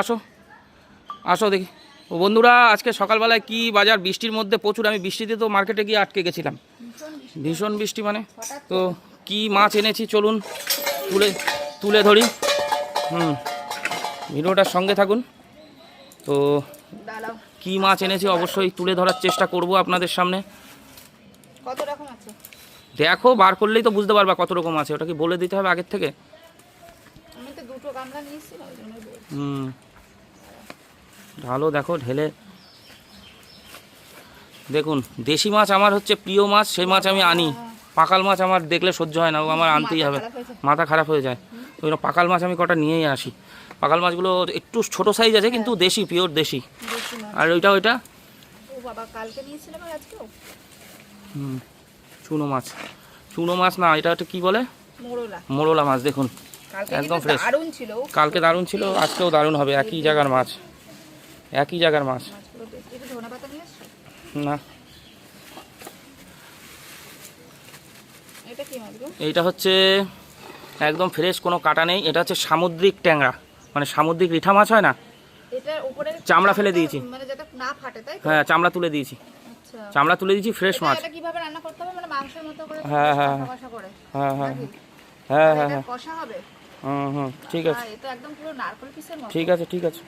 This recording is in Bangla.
আসো আসো দেখি। ও বন্ধুরা, আজকে সকালবেলায় কি বাজার, বৃষ্টির মধ্যে প্রচুর, আমি বৃষ্টিতে তো মার্কেটে গিয়ে আটকে গেছিলাম, ভীষণ বৃষ্টি মানে। তো কি মাছ এনেছি চলুন তুলে তুলে ধরি। ভিডিওটার সঙ্গে থাকুন। তো কি মাছ এনেছি অবশ্যই তুলে ধরার চেষ্টা করব আপনাদের সামনে। কত রকম আছে দেখো, বার করলেই তো বুঝতে পারবা কত রকম আছে। ওটা কি বলে দিতে হবে আগের থেকে? আমি তো দুটো গামলা নিয়েছি না, ওই জন্যই বলছি। ঢালো, দেখো ঢেলে। দেখুন, দেশি মাছ আমার হচ্ছে প্রিয় মাছ, সেই মাছ আমি আনি। পাকাল মাছ আমার দেখলে সহ্য হয় না, ও আমার আনতেই হবে, মাথা খারাপ হয়ে যায়। ওই জন্য পাকাল মাছ আমি কটা নিয়েই আসি। পাকাল মাছগুলো একটু ছোট সাইজ আছে কিন্তু দেশি, পিওর দেশি। আর ওইটা ও বাবা, কালকে নিয়েছিলাম আর আজকেও। চুনো মাছ, চুনো মাছ না, এটা হচ্ছে কি বলে, মোরলা মাছ। দেখুন একদম ফ্রেশ। কালকে দারুণ ছিল, আজকেও দারুণ হবে। একই জায়গার মাছ, একই জায়গার মাছ। না, এইটা হচ্ছে একদম ফ্রেশ, কোনো কাটা নেই। এটা হচ্ছে সামুদ্রিক ট্যাংরা, মানে সামুদ্রিক রিঠা মাছ হয় না, চামড়া ফেলে দিয়েছি। হ্যাঁ, চামড়া তুলে দিয়েছি, চামড়া তুলে দিয়েছি, ফ্রেশ মাছ। হ্যাঁ হ্যাঁ হ্যাঁ হ্যাঁ হ্যাঁ হ্যাঁ হ্যাঁ, ঠিক আছে, ঠিক আছে, ঠিক আছে।